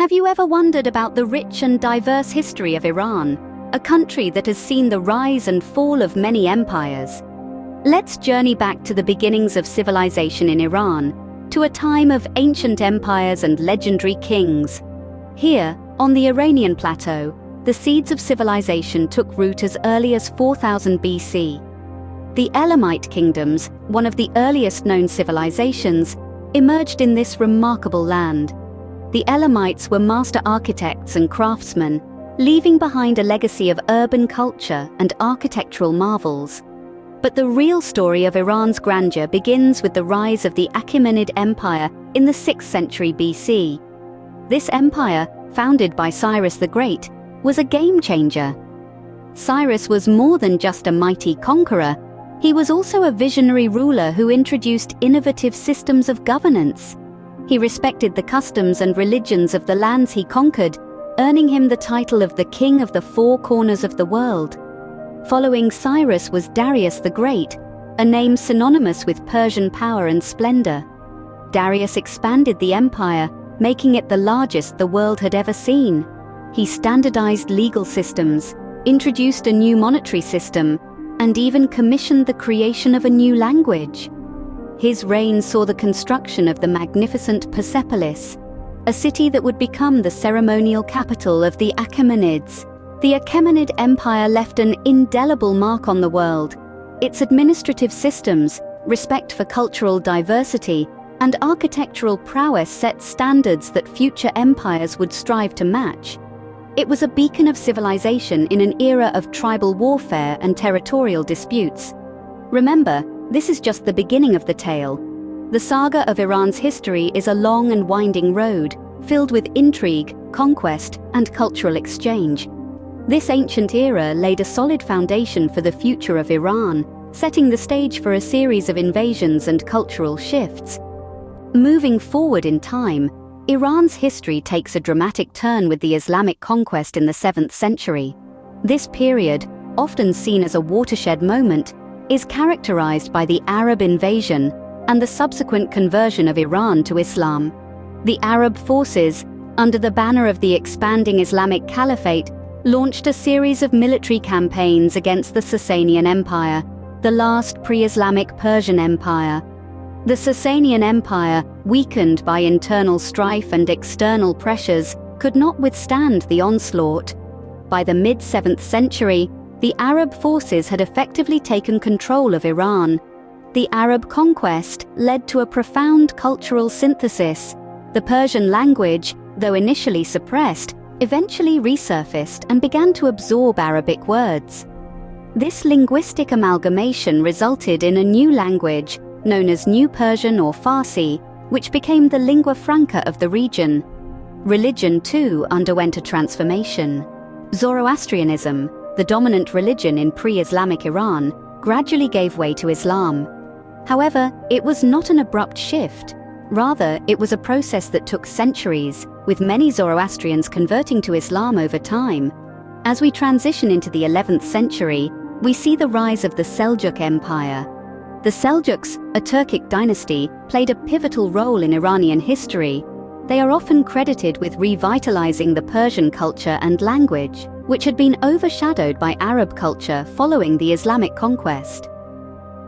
Have you ever wondered about the rich and diverse history of Iran, a country that has seen the rise and fall of many empires? Let's journey back to the beginnings of civilization in Iran, to a time of ancient empires and legendary kings. Here, on the Iranian plateau, the seeds of civilization took root as early as 4000 BC. The Elamite kingdoms, one of the earliest known civilizations, emerged in this remarkable land. The Elamites were master architects and craftsmen, leaving behind a legacy of urban culture and architectural marvels. But the real story of Iran's grandeur begins with the rise of the Achaemenid Empire in the 6th century BC. This empire, founded by Cyrus the Great, was a game-changer. Cyrus was more than just a mighty conqueror. He was also a visionary ruler who introduced innovative systems of governance. He respected the customs and religions of the lands he conquered, earning him the title of the King of the Four Corners of the World. Following Cyrus was Darius the Great, a name synonymous with Persian power and splendor. Darius expanded the empire, making it the largest the world had ever seen. He standardized legal systems, introduced a new monetary system, and even commissioned the creation of a new language. His reign saw the construction of the magnificent Persepolis, a city that would become the ceremonial capital of the Achaemenids. The Achaemenid Empire left an indelible mark on the world. Its administrative systems, respect for cultural diversity, and architectural prowess set standards that future empires would strive to match. It was a beacon of civilization in an era of tribal warfare and territorial disputes. Remember, this is just the beginning of the tale. The saga of Iran's history is a long and winding road, filled with intrigue, conquest, and cultural exchange. This ancient era laid a solid foundation for the future of Iran, setting the stage for a series of invasions and cultural shifts. Moving forward in time, Iran's history takes a dramatic turn with the Islamic conquest in the 7th century. This period, often seen as a watershed moment, is characterized by the Arab invasion and the subsequent conversion of Iran to Islam. The Arab forces, under the banner of the expanding Islamic Caliphate, launched a series of military campaigns against the Sasanian Empire, the last pre-Islamic Persian empire. The Sasanian Empire, weakened by internal strife and external pressures, could not withstand the onslaught. By the mid-7th century, the Arab forces had effectively taken control of Iran. The Arab conquest led to a profound cultural synthesis. The Persian language, though initially suppressed, eventually resurfaced and began to absorb Arabic words. This linguistic amalgamation resulted in a new language, known as New Persian or Farsi, which became the lingua franca of the region. Religion, too, underwent a transformation. Zoroastrianism, the dominant religion in pre-Islamic Iran, gradually gave way to Islam. However, it was not an abrupt shift. Rather, it was a process that took centuries, with many Zoroastrians converting to Islam over time. As we transition into the 11th century, we see the rise of the Seljuk Empire. The Seljuks, a Turkic dynasty, played a pivotal role in Iranian history. They are often credited with revitalizing the Persian culture and language, which had been overshadowed by Arab culture following the Islamic conquest.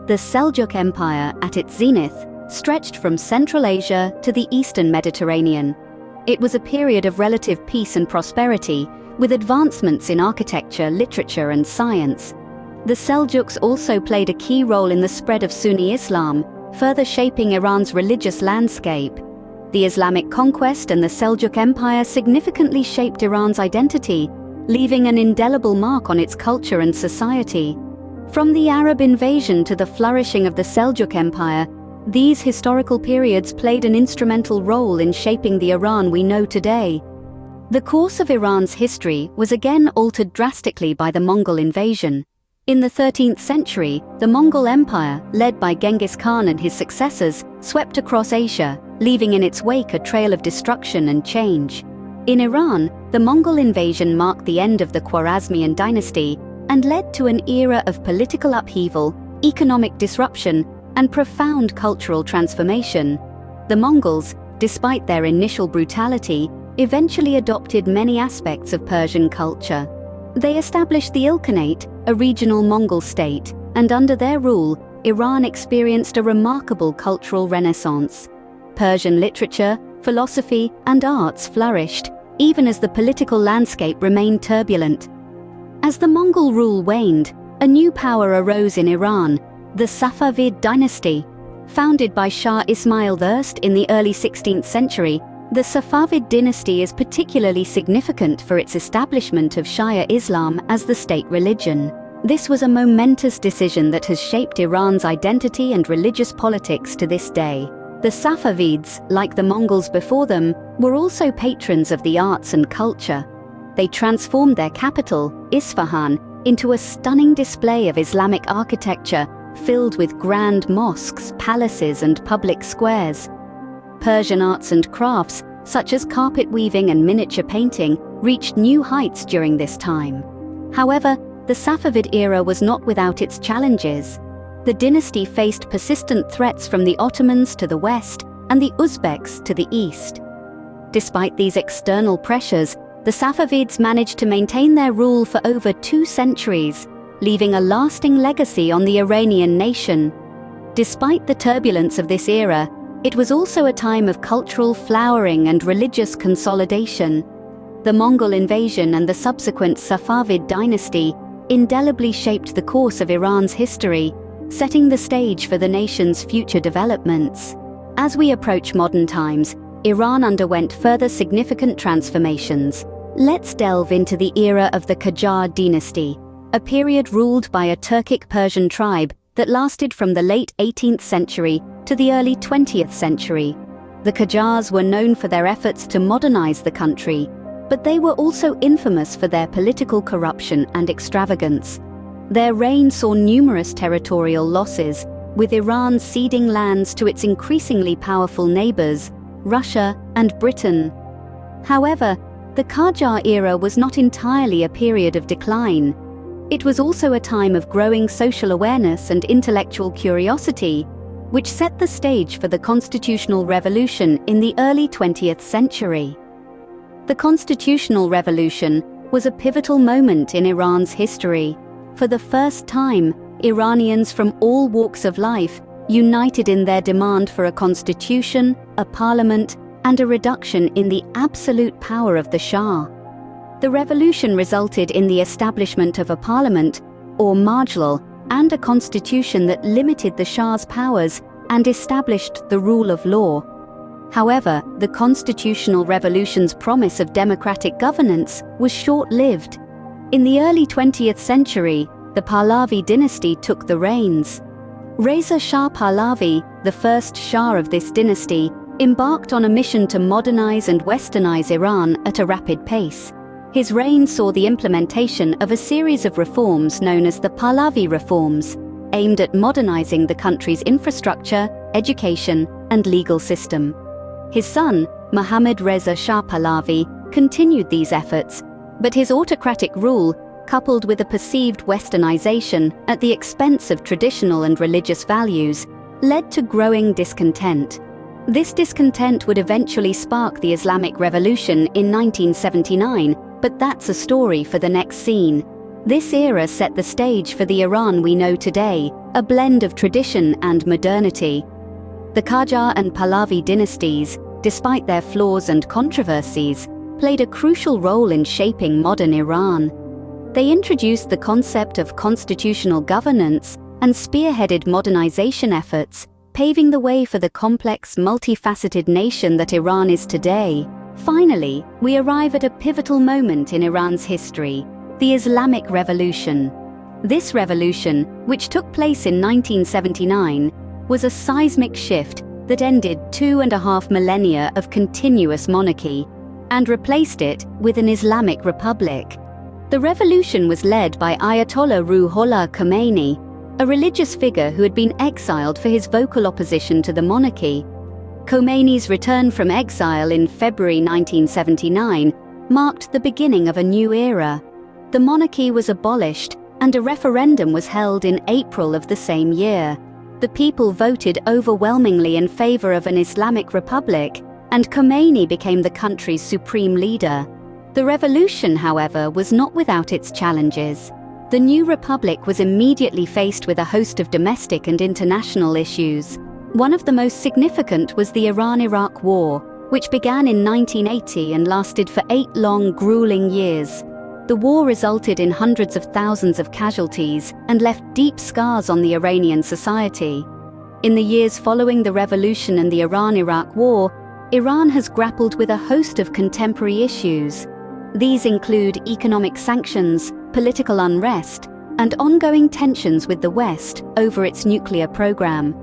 The Seljuk Empire, at its zenith, stretched from Central Asia to the Eastern Mediterranean. It was a period of relative peace and prosperity, with advancements in architecture, literature, and science. The Seljuks also played a key role in the spread of Sunni Islam, further shaping Iran's religious landscape. The Islamic conquest and the Seljuk Empire significantly shaped Iran's identity, leaving an indelible mark on its culture and society. From the Arab invasion to the flourishing of the Seljuk Empire, these historical periods played an instrumental role in shaping the Iran we know today. The course of Iran's history was again altered drastically by the Mongol invasion. In the 13th century, the Mongol Empire, led by Genghis Khan and his successors, swept across Asia, leaving in its wake a trail of destruction and change. In Iran, the Mongol invasion marked the end of the Khwarezmian dynasty and led to an era of political upheaval, economic disruption, and profound cultural transformation. The Mongols, despite their initial brutality, eventually adopted many aspects of Persian culture. They established the Ilkhanate, a regional Mongol state, and under their rule, Iran experienced a remarkable cultural renaissance. Persian literature, philosophy, and arts flourished, even as the political landscape remained turbulent. As the Mongol rule waned, a new power arose in Iran, the Safavid dynasty. Founded by Shah Ismail I in the early 16th century, the Safavid dynasty is particularly significant for its establishment of Shia Islam as the state religion. This was a momentous decision that has shaped Iran's identity and religious politics to this day. The Safavids, like the Mongols before them, were also patrons of the arts and culture. They transformed their capital, Isfahan, into a stunning display of Islamic architecture filled with grand mosques, palaces, and public squares. Persian arts and crafts, such as carpet weaving and miniature painting, reached new heights during this time. However, the Safavid era was not without its challenges. The dynasty faced persistent threats from the Ottomans to the west and the Uzbeks to the east. Despite these external pressures, the Safavids managed to maintain their rule for over 2 centuries, leaving a lasting legacy on the Iranian nation. Despite the turbulence of this era, it was also a time of cultural flowering and religious consolidation. The Mongol invasion and the subsequent Safavid dynasty indelibly shaped the course of Iran's history, setting the stage for the nation's future developments. As we approach modern times, Iran underwent further significant transformations. Let's delve into the era of the Qajar dynasty, a period ruled by a Turkic Persian tribe that lasted from the late 18th century to the early 20th century. The Qajars were known for their efforts to modernize the country, but they were also infamous for their political corruption and extravagance. Their reign saw numerous territorial losses, with Iran ceding lands to its increasingly powerful neighbors, Russia and Britain. However, the Qajar era was not entirely a period of decline. It was also a time of growing social awareness and intellectual curiosity, which set the stage for the constitutional revolution in the early 20th century. The constitutional revolution was a pivotal moment in Iran's history. For the first time, Iranians from all walks of life united in their demand for a constitution, a parliament, and a reduction in the absolute power of the Shah. The revolution resulted in the establishment of a parliament, or majlis, and a constitution that limited the Shah's powers and established the rule of law. However, the constitutional revolution's promise of democratic governance was short-lived. In the early 20th century, the Pahlavi dynasty took the reins. Reza Shah Pahlavi, the first Shah of this dynasty, embarked on a mission to modernize and westernize Iran at a rapid pace. His reign saw the implementation of a series of reforms known as the Pahlavi reforms, aimed at modernizing the country's infrastructure, education, and legal system. His son, Mohammad Reza Shah Pahlavi, continued these efforts, but his autocratic rule, coupled with a perceived westernization at the expense of traditional and religious values, led to growing discontent. This discontent would eventually spark the Islamic Revolution in 1979, but that's a story for the next scene. This era set the stage for the Iran we know today, a blend of tradition and modernity. The Qajar and Pahlavi dynasties, despite their flaws and controversies, played a crucial role in shaping modern Iran. They introduced the concept of constitutional governance and spearheaded modernization efforts, paving the way for the complex, multifaceted nation that Iran is today. Finally, we arrive at a pivotal moment in Iran's history, the Islamic Revolution. This revolution, which took place in 1979, was a seismic shift that ended 2.5 millennia of continuous monarchy and replaced it with an Islamic republic. The revolution was led by Ayatollah Ruhollah Khomeini, a religious figure who had been exiled for his vocal opposition to the monarchy. Khomeini's return from exile in February 1979 marked the beginning of a new era. The monarchy was abolished, and a referendum was held in April of the same year. The people voted overwhelmingly in favor of an Islamic republic, and Khomeini became the country's supreme leader. The revolution, however, was not without its challenges. The new republic was immediately faced with a host of domestic and international issues. One of the most significant was the Iran-Iraq War, which began in 1980 and lasted for 8 long, grueling years. The war resulted in hundreds of thousands of casualties and left deep scars on the Iranian society. In the years following the revolution and the Iran-Iraq War, Iran has grappled with a host of contemporary issues. These include economic sanctions, political unrest, and ongoing tensions with the West over its nuclear program.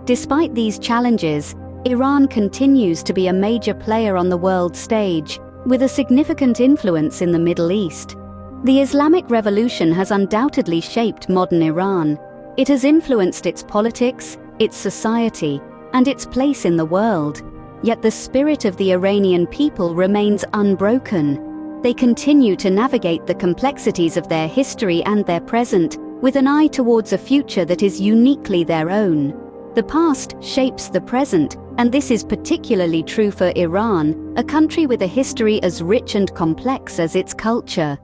Despite these challenges, Iran continues to be a major player on the world stage, with a significant influence in the Middle East. The Islamic Revolution has undoubtedly shaped modern Iran. It has influenced its politics, its society, and its place in the world. Yet the spirit of the Iranian people remains unbroken. They continue to navigate the complexities of their history and their present, with an eye towards a future that is uniquely their own. The past shapes the present, and this is particularly true for Iran, a country with a history as rich and complex as its culture.